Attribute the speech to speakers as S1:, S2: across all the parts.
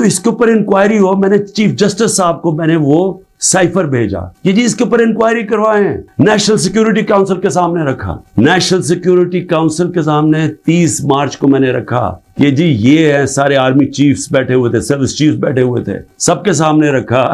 S1: تو اس کے اوپر انکوائری ہو. میں نے چیف جسٹس صاحب کو میں نے وہ سائفر بھیجا کہ جی اس کے اوپر انکوائری کروائیں. نیشنل سیکیورٹی کاؤنسل کے سامنے رکھا. نیشنل سیکیورٹی کاؤنسل کے سامنے 30 مارچ کو میں نے رکھا کہ جی یہ ہے, سارے آرمی چیفز بیٹھے ہوئے تھے, سروس چیفز بیٹھے ہوئے تھے, سب کے سامنے رکھا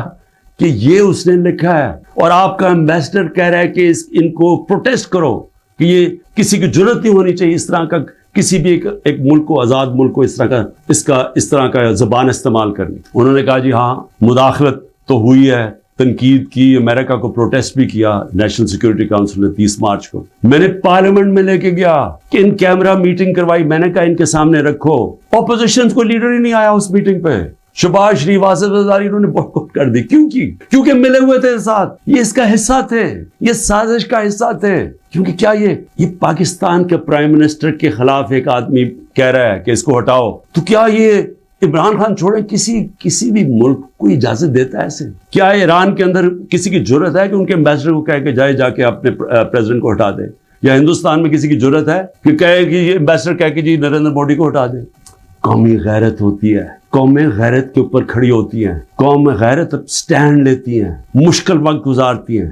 S1: کہ یہ اس نے لکھا ہے اور آپ کا ایمبیسڈر کہہ رہا ہے کہ ان کو پروٹیسٹ کرو کہ یہ کسی کی جرت نہیں ہونی چاہیے اس طرح کا, کسی بھی ایک ملک کو, آزاد ملک کو اس طرح کا زبان استعمال کرنی. انہوں نے کہا جی ہاں مداخلت تو ہوئی ہے, تنقید کی, امریکہ کو پروٹیسٹ بھی کیا. نیشنل سیکیورٹی کاؤنسل نے 30 مارچ کو میں نے پارلیمنٹ میں لے کے گیا کہ ان کیمرہ میٹنگ کروائی. میں نے کہا ان کے سامنے رکھو. اپوزیشن کو لیڈر ہی نہیں آیا اس میٹنگ پہ. شہباز شریف, آصف زرداری, انہوں نے بائیکاٹ کر دی. کیونکہ ملے ہوئے تھے ساتھ, یہ اس کا حصہ تھے, یہ سازش کا حصہ تھے. کیونکہ کیا یہ پاکستان کے پرائم منسٹر کے خلاف ایک آدمی کہہ رہا ہے کہ اس کو ہٹاؤ, تو کیا یہ عمران خان چھوڑیں کسی بھی ملک کو اجازت دیتا ہے ایسے؟ کیا ایران کے اندر کسی کی جرت ہے کہ ان کے ایمبیسڈر کو کہے کہ جا کے اپنے پریزیڈنٹ کو ہٹا دے؟ یا ہندوستان میں کسی کی جرت ہے کہ کہے کہ یہ ایمبیسڈر کہے کہ جی نریندر مودی کو ہٹا دے؟ قومی غیرت ہوتی ہے, قومیں غیرت کے اوپر کھڑی ہوتی ہیں, قوم غیرت سٹینڈ لیتی ہیں, مشکل وقت گزارتی ہیں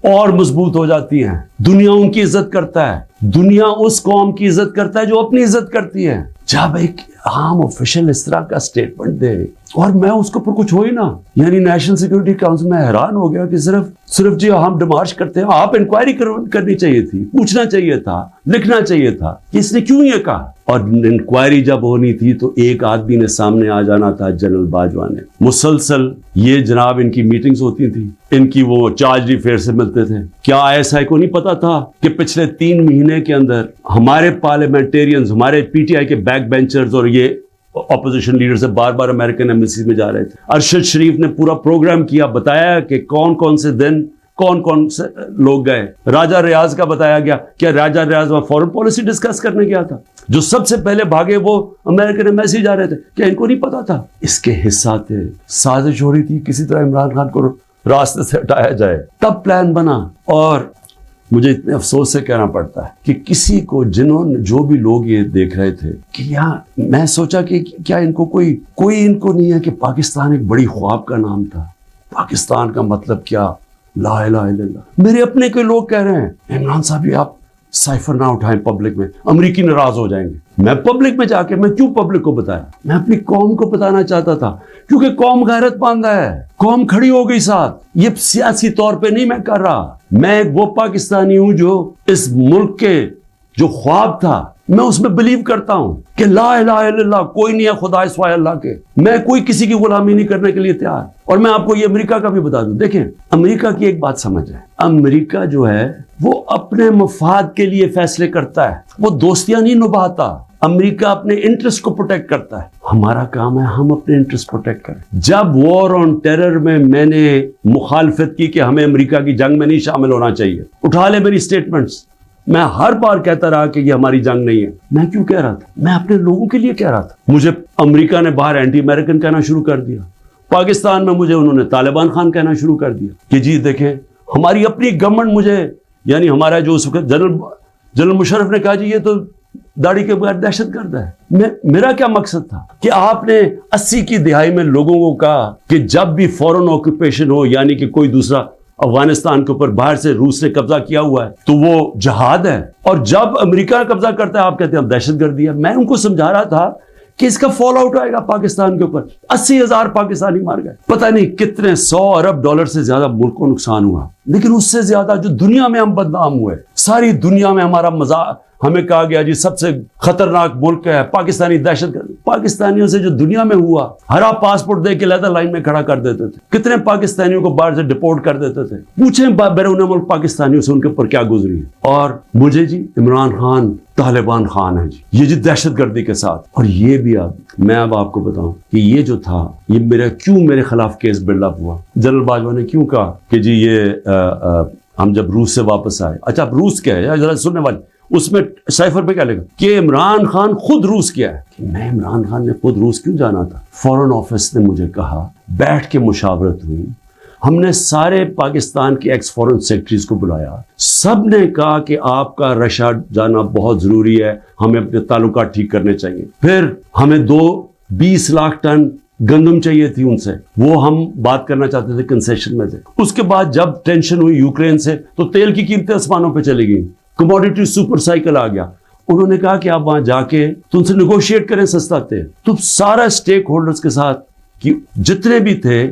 S1: اور مضبوط ہو جاتی ہیں. دنیا ان کی عزت کرتا ہے, دنیا اس قوم کی عزت کرتا ہے جو اپنی عزت کرتی ہے. جب ایک عام آفیشل اس طرح کا سٹیٹمنٹ دے اور میں اس کے اوپر کچھ ہوئی نا, یعنی نیشنل سیکیورٹی کاؤنسل میں حیران ہو گیا کہ صرف جی ہم ڈیمارش کرتے ہیں. آپ انکوائری کرنی چاہیے تھی, پوچھنا چاہیے تھا, لکھنا چاہیے تھا کہ اس نے کیوں یہ کہا. اور انکوائری جب ہونی تھی تو ایک آدمی نے سامنے آ جانا تھا, جنرل باجوہ نے. مسلسل یہ جناب ان کی میٹنگز ہوتی تھی, ان کی وہ چارج ڈیفیئر سے ملتے تھے. کیا ISI کو نہیں پتا تھا کہ پچھلے 3 مہینے کے اندر ہمارے پارلیمنٹیرینز, ہمارے PTI کے بیک بینچرز اور یہ اپوزیشن لیڈر سے بار بار امریکن ایمبیسی میں جا رہے تھے. ارشد شریف نے پورا پروگرام کیا, بتایا کہ کون سے دن کون سے لوگ گئے. راجہ ریاض کا بتایا گیا. کیا راجہ ریاض میں فورن پالیسی ڈسکس کرنے گیا تھا؟ جو سب سے پہلے بھاگے وہ امریکن ایمبیسی جا رہے تھے. کیا ان کو نہیں پتا تھا؟ اس کے حصہ تھے. سازش ہو رہی تھی کسی طرح عمران خان کو راستے سے ہٹایا جائے, تب پلان بنا. اور مجھے اتنے افسوس سے کہنا پڑتا ہے کہ کسی کو جو بھی لوگ یہ دیکھ رہے تھے کہ یہاں, میں سوچا کہ کیا ان کو کوئی ان کو نہیں ہے کہ پاکستان ایک بڑی خواب کا نام تھا. پاکستان کا مطلب کیا, لا الہ الا اللہ. میرے اپنے کوئی لوگ کہہ رہے ہیں عمران صاحب یہ آپ سائفر نہ اٹھائیں پبلک میں, امریکی ناراض ہو جائیں گے. میں پبلک میں جا کے میں کیوں پبلک کو بتایا؟ میں اپنی قوم کو بتانا چاہتا تھا, کیونکہ قوم غیرت مند ہے, قوم کھڑی ہو گئی ساتھ. یہ سیاسی طور پہ نہیں میں کر رہا, میں ایک وہ پاکستانی ہوں جو اس ملک کے جو خواب تھا میں اس میں بلیو کرتا ہوں کہ لا الہ الا اللہ, کوئی نہیں ہے خدا سوائے اللہ کے. میں کوئی کسی کی غلامی نہیں کرنے کے لیے تیار. اور میں آپ کو یہ امریکہ کا بھی بتا دوں. دیکھیں امریکہ کی ایک بات سمجھ ہے, امریکہ جو ہے وہ اپنے مفاد کے لیے فیصلے کرتا ہے, وہ دوستیاں نہیں نبھاتا. امریکہ اپنے انٹرسٹ کو پروٹیکٹ کرتا ہے. ہمارا کام ہے ہم اپنے انٹرسٹ پروٹیکٹ کریں. جب وار آن ٹیرر میں نے مخالفت کی کہ ہمیں امریکہ کی جنگ میں نہیں شامل ہونا چاہیے, اٹھا لے میری سٹیٹمنٹس. میں ہر بار کہتا رہا کہ یہ ہماری جنگ نہیں ہے. میں کیوں کہہ رہا تھا؟ میں اپنے لوگوں کے لیے کہہ رہا تھا. مجھے امریکہ نے باہر اینٹی امریکن کہنا شروع کر دیا. پاکستان میں مجھے انہوں نے طالبان خان کہنا شروع کر دیا کہ جی دیکھیں ہماری اپنی گورنمنٹ, مجھے یعنی ہمارا جو اس وقت جنرل مشرف نے کہا جی یہ تو داڑھی کے بغیر دہشت گرد ہے. میرا کیا مقصد تھا کہ آپ نے 80 کی دہائی میں لوگوں کو کہا کہ جب بھی فورن آکوپیشن ہو, یعنی کہ کوئی دوسرا افغانستان کے اوپر باہر سے روس نے قبضہ کیا ہوا ہے تو وہ جہاد ہے, اور جب امریکہ قبضہ کرتا ہے آپ کہتے ہیں اب دہشت گردی ہے. میں ان کو سمجھا رہا تھا کہ اس کا فال آؤٹ آئے گا پاکستان کے اوپر. 80,000 پاکستانی مار گئے, پتہ نہیں کتنے $100 ارب سے زیادہ ملک کو نقصان ہوا. لیکن اس سے زیادہ جو دنیا میں ہم بدنام ہوئے, ساری دنیا میں ہمارا مذاق, ہمیں کہا گیا جی سب سے خطرناک ملک ہے پاکستانی دہشت گرد. پاکستانیوں سے جو دنیا میں ہوا, ہر آپ پاسپورٹ دے کے لیدر لائن میں کھڑا کر دیتے تھے. کتنے پاکستانیوں کو باہر سے ڈپورٹ کر دیتے تھے. پوچھیں بیرون ملک پاکستانیوں سے ان کے اوپر کیا گزری ہے. اور مجھے جی عمران خان طالبان خان ہے جی, یہ جی دہشت گردی کے ساتھ. اور یہ بھی میں اب آپ کو بتاؤں کہ یہ جو تھا یہ کیوں میرے خلاف کیس بلڈ اپ ہوا. جنرل باجوہ نے کیوں کہا کہ جی یہ ہم جب روس سے واپس آئے. اچھا اب روس کیا ہے ذرا سننے والے, اس میں سائفر پہ کیا لکھا کہ عمران خان خود روس کیا ہے. کہ میں عمران خان نے خود روس کیوں جانا تھا؟ فورن آفس نے مجھے کہا, بیٹھ کے مشاورت ہوئی, ہم نے سارے پاکستان کے ایکس فورن سیکرٹریز کو بلایا, سب نے کہا کہ آپ کا رشیا جانا بہت ضروری ہے, ہمیں اپنے تعلقات ٹھیک کرنے چاہیے. پھر ہمیں 20 لاکھ ٹن گندم چاہیے تھی ان سے، وہ ہم بات کرنا چاہتے تھے کنسیشن میں سے۔ اس کے بعد جب ٹینشن ہوئی یوکرین سے تو تیل کی قیمتیں آسمانوں پہ چلی گئی، کموڈیٹی سپر سائیکل آ گیا۔ انہوں نے کہا کہ آپ وہاں جا کے تو ان سے نیگوشیٹ کریں سستا تیل۔ تو سارا اسٹیک ہولڈرز کے ساتھ کہ جتنے بھی تھے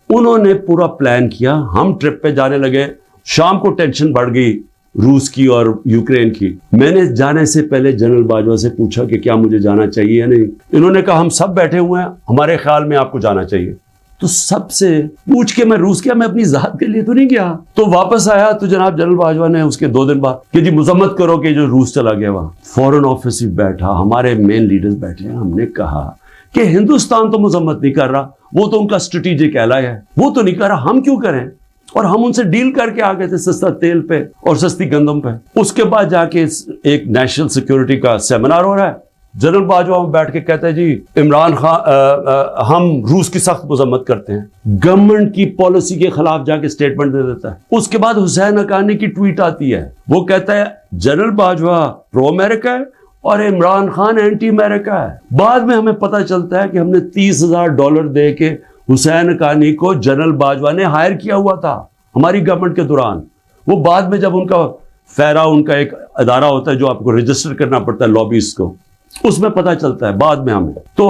S1: انہوں نے پورا پلان کیا، ہم ٹرپ پہ جانے لگے۔ شام کو ٹینشن بڑھ گئی روس کی اور یوکرین کی۔ میں نے جانے سے پہلے جنرل باجوہ سے پوچھا کہ کیا مجھے جانا چاہیے یا نہیں۔ انہوں نے کہا ہم سب بیٹھے ہوئے ہیں، ہمارے خیال میں آپ کو جانا چاہیے۔ تو سب سے پوچھ کے میں روس گیا، میں اپنی ذات کے لیے تو نہیں گیا۔ تو واپس آیا تو جناب جنرل باجوہ نے اس کے 2 دن بعد کہ جی مذمت کرو کہ جو روس چلا گیا وہاں۔ فورن آفس بھی بیٹھا، ہمارے مین لیڈرز بیٹھے ہیں۔ ہم نے کہا کہ ہندوستان تو مذمت نہیں کر رہا، وہ تو ان کا اسٹریٹجک ایلائی ہے، وہ تو نہیں کر رہا، ہم کیوں کریں؟ اور ہم ان سے ڈیل کر کے آ گئے تھے سستا تیل پہ اور سستی گندم پہ۔ اس کے بعد جا کے ایک نیشنل سیکیورٹی کا سیمینار ہو رہا ہے، جنرل باجوہ بیٹھ کے کہتا ہے جی عمران خان ہم روس کی سخت مذمت کرتے ہیں، گورنمنٹ کی پالیسی کے خلاف جا کے سٹیٹمنٹ دے دیتا ہے۔ اس کے بعد حسین حقانی کی ٹویٹ آتی ہے، وہ کہتا ہے جنرل باجوہ پرو امریکہ ہے اور عمران خان اینٹی امریکہ ہے۔ بعد میں ہمیں پتہ چلتا ہے کہ ہم نے $30,000 دے کے حسین حقانی کو جنرل باجوہ نے ہائر کیا ہوا تھا ہماری گورنمنٹ کے دوران۔ وہ بعد میں جب ان کا فیرا، ان کا ایک ادارہ ہوتا ہے جو آپ کو رجسٹر کرنا پڑتا ہے لابیز کو، اس میں پتہ چلتا ہے بعد میں ہمیں۔ تو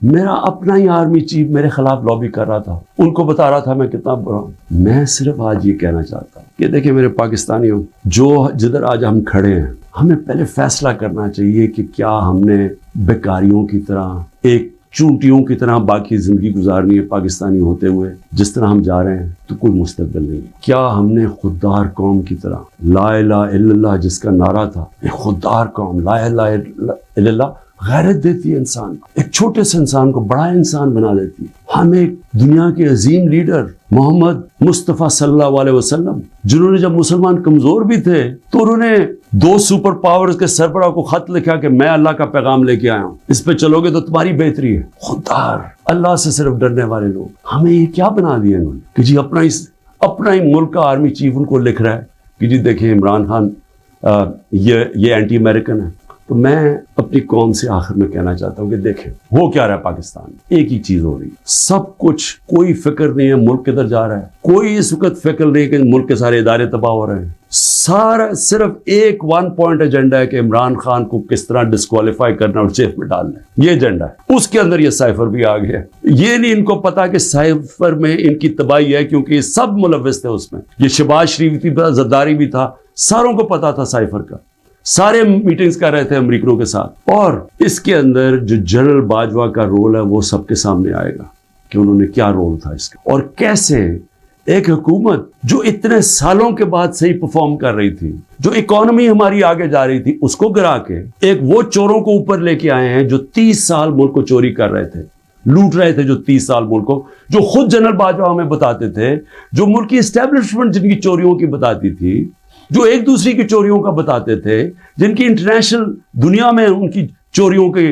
S1: میرا اپنا ہی آرمی چیف میرے خلاف لابی کر رہا تھا، ان کو بتا رہا تھا میں کتنا برا ہوں۔ میں صرف آج یہ کہنا چاہتا ہوں کہ دیکھیں میرے پاکستانیوں، جو جدھر آج ہم کھڑے ہیں، ہمیں پہلے فیصلہ کرنا چاہیے کہ کیا ہم نے بیکاریوں کی طرح، ایک چونٹیوں کی طرح باقی زندگی گزارنی ہے پاکستانی ہوتے ہوئے؟ جس طرح ہم جا رہے ہیں تو کوئی مستقبل نہیں۔ کیا ہم نے خوددار قوم کی طرح لا الہ الا اللہ جس کا نعرہ تھا، ایک خوددار قوم، لا الہ الا اللہ غیرت دیتی ہے انسان کو، ایک چھوٹے سے انسان کو بڑا انسان بنا دیتی ہے۔ ہم ایک دنیا کے عظیم لیڈر محمد مصطفیٰ صلی اللہ علیہ وسلم، جنہوں نے جب مسلمان کمزور بھی تھے تو انہوں نے 2 سپر پاورز کے سربراہ کو خط لکھا کہ میں اللہ کا پیغام لے کے آیا ہوں، اس پہ چلو گے تو تمہاری بہتری ہے۔ خوددار، اللہ سے صرف ڈرنے والے لوگ، ہمیں یہ کیا بنا دیا انہوں نے کہ جی اپنا ہی ملک کا آرمی چیف ان کو لکھ رہا ہے کہ جی دیکھیں عمران خان یہ اینٹی امریکن ہے۔ تو میں اپنی قوم سے آخر میں کہنا چاہتا ہوں کہ دیکھیں ہو کیا رہا ہے پاکستان میں، ایک ہی چیز ہو رہی ہے، سب کچھ، کوئی فکر نہیں ہے ملک کدھر جا رہا ہے، کوئی اس وقت فکر نہیں ہے کہ ملک کے سارے ادارے تباہ ہو رہے ہیں، سارا صرف ایک 1 پوائنٹ ایجنڈا ہے کہ عمران خان کو کس طرح ڈسکوالیفائی کرنا اور جیل میں ڈالنا ہے، یہ ایجنڈا ہے۔ اس کے اندر یہ سائفر بھی آ گیا ہے، یہ نہیں ان کو پتا کہ سائفر میں ان کی تباہی ہے، کیونکہ یہ سب ملوث تھے اس میں، یہ شہباز شریف بھی تھا، زرداری بھی تھا، ساروں کو پتا تھا سائفر کا، سارے میٹنگز کر رہے تھے امریکنوں کے ساتھ۔ اور اس کے اندر جو جنرل باجوہ کا رول ہے وہ سب کے سامنے آئے گا کہ انہوں نے کیا رول تھا اس کا، اور کیسے ایک حکومت جو اتنے سالوں کے بعد صحیح پرفارم کر رہی تھی، جو اکانومی ہماری آگے جا رہی تھی، اس کو گرا کے ایک وہ چوروں کو اوپر لے کے آئے ہیں جو 30 سال ملک کو چوری کر رہے تھے، لوٹ رہے تھے، جو 30 سال ملک کو، جو خود جنرل باجوہ ہمیں بتاتے تھے، جو ملک کی اسٹیبلشمنٹ جن کی چوریوں کی بتاتی تھی، جو ایک دوسری کی چوریوں کا بتاتے تھے، جن کی انٹرنیشنل دنیا میں ان کی چوریوں کے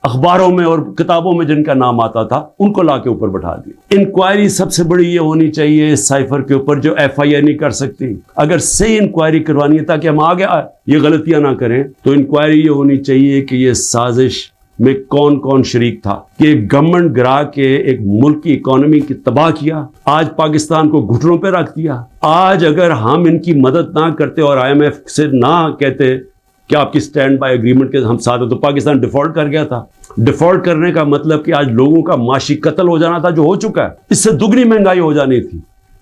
S1: اخباروں میں اور کتابوں میں جن کا نام آتا تھا، ان کو لا کے اوپر بٹھا دیا۔ انکوائری سب سے بڑی یہ ہونی چاہیے اس سائفر کے اوپر، جو FIA نہیں کر سکتی۔ اگر صحیح انکوائری کروانی ہے تاکہ ہم آگے یہ غلطیاں نہ کریں، تو انکوائری یہ ہونی چاہیے کہ یہ سازش میں کون کون شریک تھا کہ ایک گورنمنٹ گرا کے ایک ملک کی اکانومی کی تباہ کیا، آج پاکستان کو گھٹنوں پہ رکھ دیا۔ آج اگر ہم ان کی مدد نہ کرتے اور IMF سے نہ کہتے کہ آپ کی سٹینڈ بائی ایگریمنٹ کے ہم ساتھ ہیں، تو پاکستان ڈیفالٹ کر گیا تھا۔ ڈیفالٹ کرنے کا مطلب کہ آج لوگوں کا معاشی قتل ہو جانا تھا، جو ہو چکا ہے، اس سے دگنی مہنگائی ہو جانی تھی،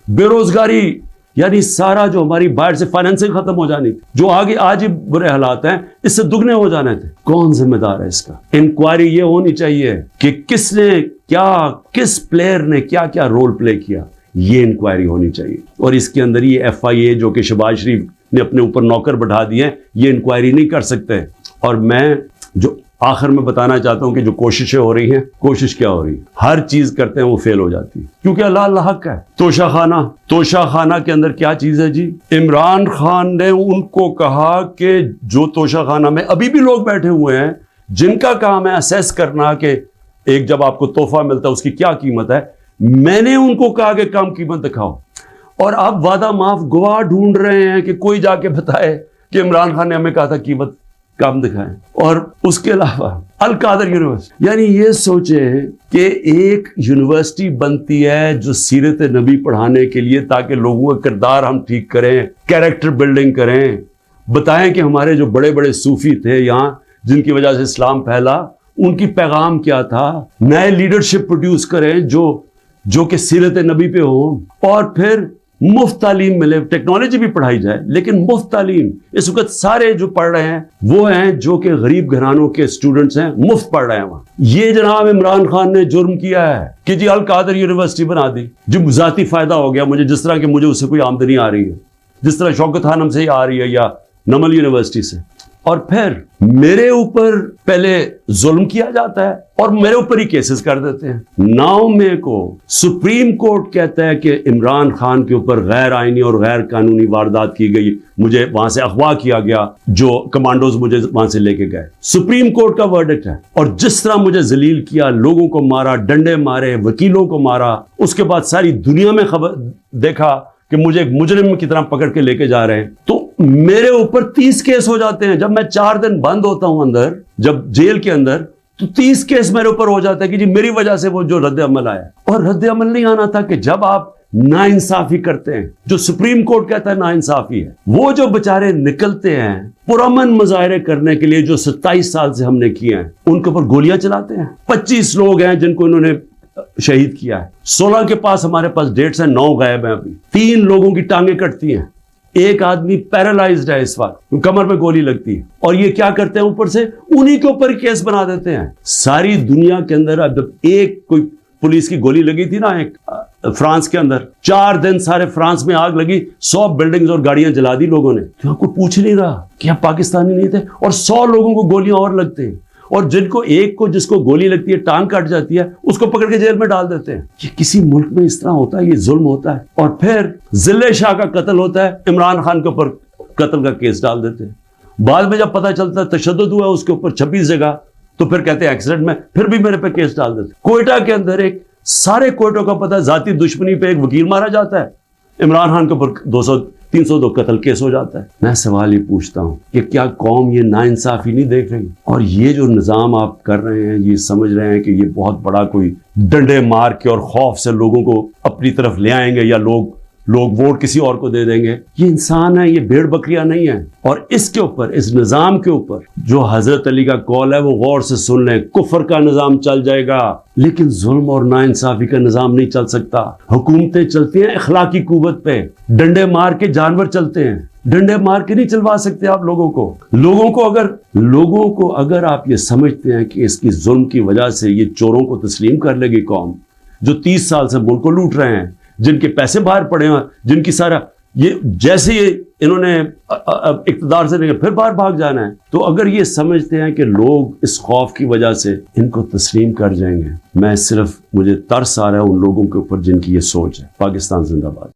S1: بے روزگاری، یعنی سارا جو ہماری باہر سے فائنینسنگ ختم ہو جانی تھی، جو آگے آج ہی برے حالات ہیں، اس سے دگنے ہو جانے تھے۔ کون ذمہ دار ہے اس کا؟ انکوائری یہ ہونی چاہیے کہ کس نے کیا، کس پلیئر نے کیا کیا رول پلے کیا، یہ انکوائری ہونی چاہیے۔ اور اس کے اندر یہ FIA جو کہ شہباز شریف نے اپنے اوپر نوکر بٹھا دیے، یہ انکوائری نہیں کر سکتے۔ اور میں جو آخر میں بتانا چاہتا ہوں کہ جو کوششیں ہو رہی ہیں، کوشش کیا ہو رہی ہے؟ ہر چیز کرتے ہیں وہ فیل ہو جاتی ہے، کیونکہ اللہ حق ہے۔ توشہ خانہ کے اندر کیا چیز ہے جی؟ عمران خان نے ان کو کہا کہ جو توشہ خانہ میں ابھی بھی لوگ بیٹھے ہوئے ہیں جن کا کام ہے اسیس کرنا کہ ایک جب آپ کو تحفہ ملتا ہے اس کی کیا قیمت ہے، میں نے ان کو کہا کہ کم قیمت دکھاؤ، اور آپ وعدہ معاف گواہ ڈھونڈ رہے ہیں کہ کوئی جا کے بتائے کہ عمران خان نے ہمیں کہا تھا قیمت کام دکھائیں. اور اس کے علاوہ القادر یونیورسٹی, یعنی یہ سوچیں کہ ایک یونیورسٹی بنتی ہے جو سیرت نبی پڑھانے کے لیے, تاکہ لوگوں کا کردار ہم ٹھیک کریں, کیریکٹر بلڈنگ کریں, بتائیں کہ ہمارے جو بڑے بڑے صوفی تھے یہاں جن کی وجہ سے اسلام پھیلا, ان کی پیغام کیا تھا, نئے لیڈرشپ پروڈیوس کریں جو کہ سیرت نبی پہ ہوں, اور پھر مفت تعلیم ملے. ٹیکنالوجی بھی پڑھائی جائے لیکن مفت تعلیم. اس وقت سارے جو پڑھ رہے ہیں وہ ہیں جو کہ غریب گھرانوں کے اسٹوڈنٹس ہیں, مفت پڑھ رہے ہیں وہاں. یہ جناب عمران خان نے جرم کیا ہے کہ جی القادر یونیورسٹی بنا دی, جو ذاتی فائدہ ہو گیا مجھے, جس طرح کہ مجھے اس سے کوئی آمدنی آ رہی ہے, جس طرح شوکت خانم سے ہی آ رہی ہے یا نمل یونیورسٹی سے. اور پھر میرے اوپر پہلے ظلم کیا جاتا ہے اور میرے اوپر ہی کیسز کر دیتے ہیں. 9 مئی کو سپریم کورٹ کہتا ہے کہ عمران خان کے اوپر غیر آئینی اور غیر قانونی واردات کی گئی, مجھے وہاں سے اغوا کیا گیا, جو کمانڈوز مجھے وہاں سے لے کے گئے. سپریم کورٹ کا ورڈکٹ ہے. اور جس طرح مجھے ذلیل کیا, لوگوں کو مارا, ڈنڈے مارے, وکیلوں کو مارا, اس کے بعد ساری دنیا میں خبر دیکھا کہ مجھے ایک مجرم کی طرح پکڑ کے لے کے جا رہے ہیں, تو میرے اوپر 30 کیس ہو جاتے ہیں. جب میں 4 دن بند ہوتا ہوں اندر, جب جیل کے اندر, تو 30 کیس میرے اوپر ہو جاتا ہے کہ جی میری وجہ سے وہ جو رد عمل آیا. اور رد عمل نہیں آنا تھا کہ جب آپ ناانصافی کرتے ہیں, جو سپریم کورٹ کہتا ہے ناانصافی ہے, وہ جو بےچارے نکلتے ہیں پرامن مظاہرے کرنے کے لیے, جو 27 سال سے ہم نے کیے ہیں, ان کے اوپر گولیاں چلاتے ہیں. 25 لوگ ہیں جن کو انہوں نے شہید کیا ہے. 16 کے پاس ہمارے پاس ڈیٹس ہیں, 9 غائب ہیں ابھی. 3 لوگوں کی ٹانگیں کٹتی ہیں, ایک آدمی پیرالائزڈ ہے اس وقت, کمر پہ گولی لگتی ہے. اور یہ کیا کرتے ہیں, اوپر سے انہی کے اوپر کیس بنا دیتے ہیں. ساری دنیا کے اندر اب ایک کوئی پولیس کی گولی لگی تھی نا ایک فرانس کے اندر, 4 دن سارے فرانس میں آگ لگی, 100 بلڈنگز اور گاڑیاں جلا دی لوگوں نے. تو کوئی پوچھ نہیں رہا کہ آپ پاکستانی نہیں تھے, اور 100 لوگوں کو گولیاں اور لگتے ہیں. اور جن کو ایک کو جس کو گولی لگتی ہے, ٹانگ کٹ جاتی ہے, اس کو پکڑ کے جیل میں ڈال دیتے ہیں. یہ کسی ملک میں اس طرح ہوتا ہے؟ یہ ظلم ہوتا ہے. اور پھر ذلِ شاہ کا قتل ہوتا ہے, عمران خان کے اوپر قتل کا کیس ڈال دیتے ہیں. بعد میں جب پتہ چلتا ہے تشدد ہوا اس کے اوپر 26 جگہ, تو پھر کہتے ہیں ایکسیڈنٹ میں, پھر بھی میرے پہ کیس ڈال دیتے ہیں. کوئٹہ کے اندر ایک سارے کوئٹوں کا پتہ ہے, ذاتی دشمنی پہ ایک وکیل مارا جاتا ہے, عمران خان کے اوپر 302 قتل کیس ہو جاتا ہے. میں سوال یہ پوچھتا ہوں کہ کیا قوم یہ ناانصافی نہیں دیکھ رہی؟ اور یہ جو نظام آپ کر رہے ہیں, یہ سمجھ رہے ہیں کہ یہ بہت بڑا کوئی ڈنڈے مار کے اور خوف سے لوگوں کو اپنی طرف لے آئیں گے, یا لوگ ووٹ کسی اور کو دے دیں گے. یہ انسان ہے, یہ بھیڑ بکریاں نہیں ہیں. اور اس کے اوپر, اس نظام کے اوپر جو حضرت علی کا قول ہے وہ غور سے سن لیں. کفر کا نظام چل جائے گا لیکن ظلم اور ناانصافی کا نظام نہیں چل سکتا. حکومتیں چلتی ہیں اخلاقی قوت پہ, ڈنڈے مار کے جانور چلتے ہیں. ڈنڈے مار کے نہیں چلوا سکتے آپ لوگوں کو اگر آپ یہ سمجھتے ہیں کہ اس کی ظلم کی وجہ سے یہ چوروں کو تسلیم کر لے گی قوم, جو 30 سال سے ملک کو لوٹ رہے ہیں, جن کے پیسے باہر پڑے ہیں, جن کی سارا یہ جیسے انہوں نے اقتدار سے پھر باہر بھاگ جانا ہے, تو اگر یہ سمجھتے ہیں کہ لوگ اس خوف کی وجہ سے ان کو تسلیم کر جائیں گے, مجھے ترس آ رہا ہے ان لوگوں کے اوپر جن کی یہ سوچ ہے. پاکستان زندہ باد.